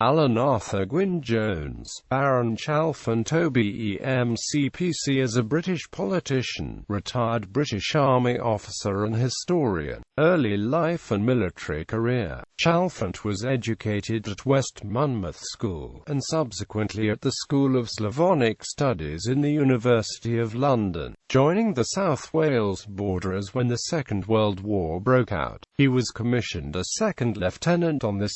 Alun Arthur Gwynne Jones, Baron Chalfont OBE MC PC, is a British politician, retired British Army officer and historian. Early life and military career. Chalfont was educated at West Monmouth School, and subsequently at the School of Slavonic Studies in the University of London, joining the South Wales Borderers when the Second World War broke out. He was commissioned a second lieutenant on 2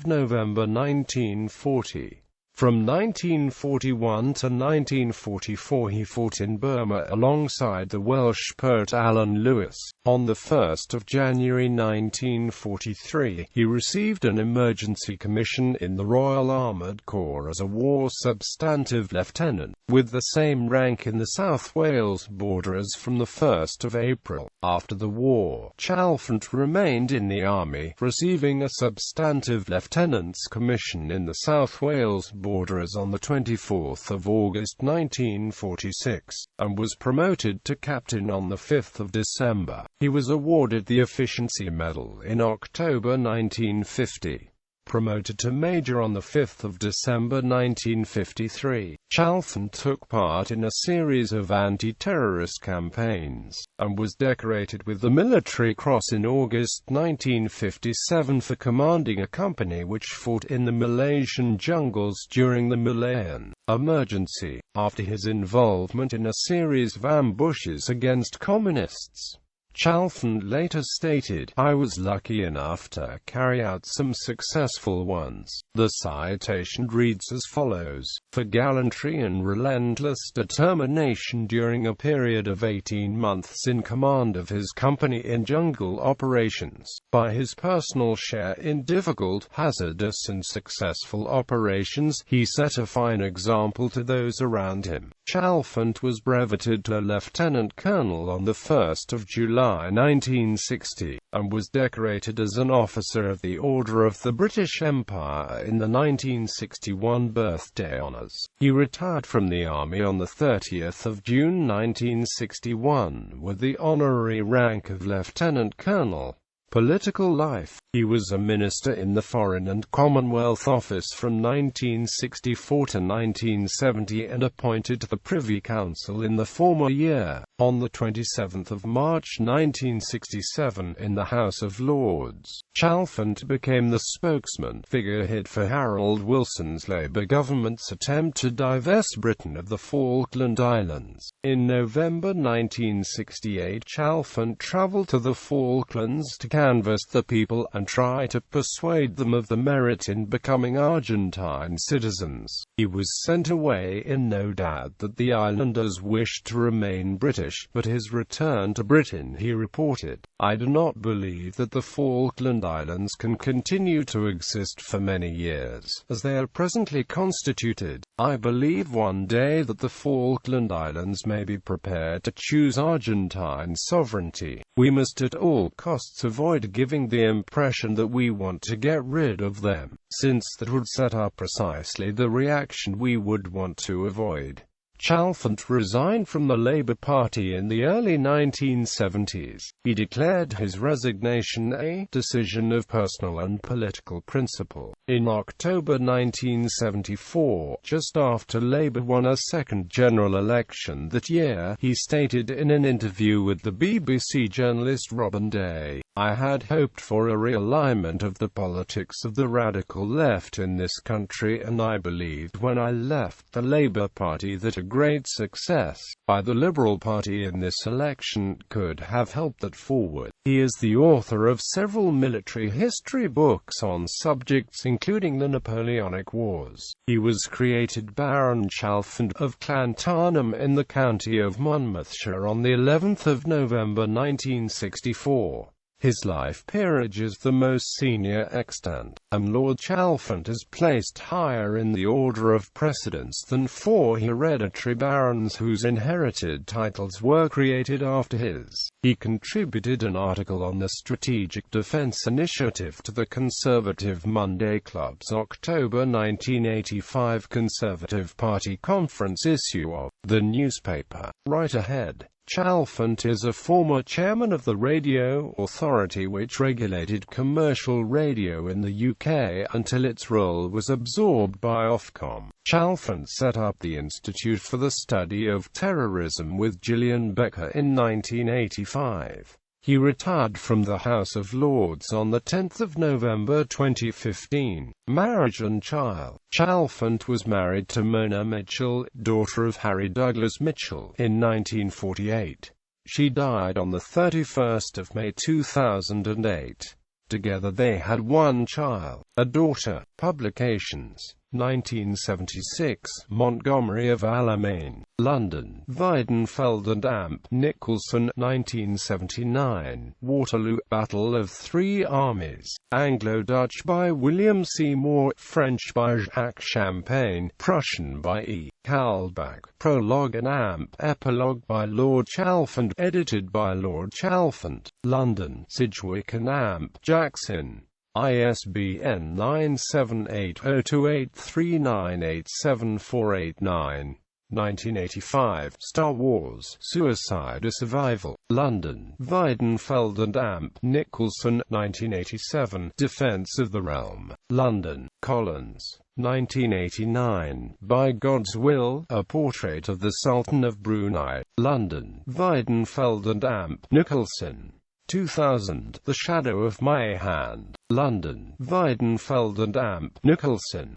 November 1940. From 1941 to 1944 he fought in Burma alongside the Welsh poet Alan Lewis. On 1 January 1943, he received an emergency commission in the Royal Armoured Corps as a war substantive lieutenant, with the same rank in the South Wales Borderers from 1 April. After the war, Chalfont remained in the army, receiving a substantive lieutenant's commission in the South Wales Borderers on 24 August 1946, and was promoted to captain on 5 December. He was awarded the Efficiency Medal in October 1950. Promoted to Major on 5 December 1953, Chalfont took part in a series of anti-terrorist campaigns, and was decorated with the Military Cross in August 1957 for commanding a company which fought in the Malaysian jungles during the Malayan Emergency, after his involvement in a series of ambushes against communists. Chalfont later stated, "I was lucky enough to carry out some successful ones." The citation reads as follows: "For gallantry and relentless determination during a period of 18 months in command of his company in jungle operations, by his personal share in difficult, hazardous and successful operations, he set a fine example to those around him." Chalfont was brevetted to lieutenant colonel on 1 July 1960, and was decorated as an officer of the Order of the British Empire in the 1961 birthday honours. He retired from the army on 30 June 1961, with the honorary rank of lieutenant colonel. Political life. He was a minister in the Foreign and Commonwealth Office from 1964 to 1970 and appointed to the Privy Council in the former year. On 27 March 1967, in the House of Lords, Chalfont became the spokesman figurehead for Harold Wilson's Labour government's attempt to divest Britain of the Falkland Islands. In November 1968, Chalfont travelled to the Falklands to canvass the people and try to persuade them of the merit in becoming Argentine citizens. He was sent away in no doubt that the islanders wished to remain British, but his return to Britain, he reported, "I do not believe that the Falkland Islands can continue to exist for many years, as they are presently constituted. I believe one day that the Falkland Islands may be prepared to choose Argentine sovereignty. We must at all costs avoid giving the impression that we want to get rid of them, since that would set up precisely the reaction we would want to avoid." Chalfont resigned from the Labour Party in the early 1970s. He declared his resignation a decision of personal and political principle. In October 1974, just after Labour won a second general election that year, he stated in an interview with the BBC journalist Robin Day, "I had hoped for a realignment of the politics of the radical left in this country, and I believed when I left the Labour Party that a great success by the Liberal Party in this election could have helped that forward." He is the author of several military history books on subjects including the Napoleonic Wars. He was created Baron Chalfont of Llantarnam in the county of Monmouthshire on the 11th of November 1964. His life peerage is the most senior extant, and Lord Chalfont is placed higher in the order of precedence than 4 hereditary barons whose inherited titles were created after his. He contributed an article on the Strategic Defence Initiative to the Conservative Monday Club's October 1985 Conservative Party conference issue of the newspaper. Right ahead. Chalfont is a former chairman of the Radio Authority, which regulated commercial radio in the UK until its role was absorbed by Ofcom. Chalfont set up the Institute for the Study of Terrorism with Gillian Becker in 1985. He retired from the House of Lords on 10 November 2015. Marriage and child. Chalfont was married to Mona Mitchell, daughter of Harry Douglas Mitchell, in 1948. She died on 31 May 2008. Together they had one child, a daughter. Publications: 1976, Montgomery of Alamein, London, Weidenfeld and Amp, Nicholson, 1979, Waterloo, Battle of Three Armies, Anglo-Dutch by William Seymour, French by Jacques Champagne, Prussian by E. Kaulbach, Prologue and Amp, Epilogue by Lord Chalfont, edited by Lord Chalfont, London, Sidgwick and Amp, Jackson. ISBN 978-028398748-9. 1985, Star Wars, Suicide or Survival, London, Weidenfeld and Amp, Nicholson, 1987, Defense of the Realm, London, Collins, 1989, By God's Will, A Portrait of the Sultan of Brunei, London, Weidenfeld and Amp, Nicholson, 2000, The Shadow of My Hand, London, Weidenfeld and Amp, Nicholson.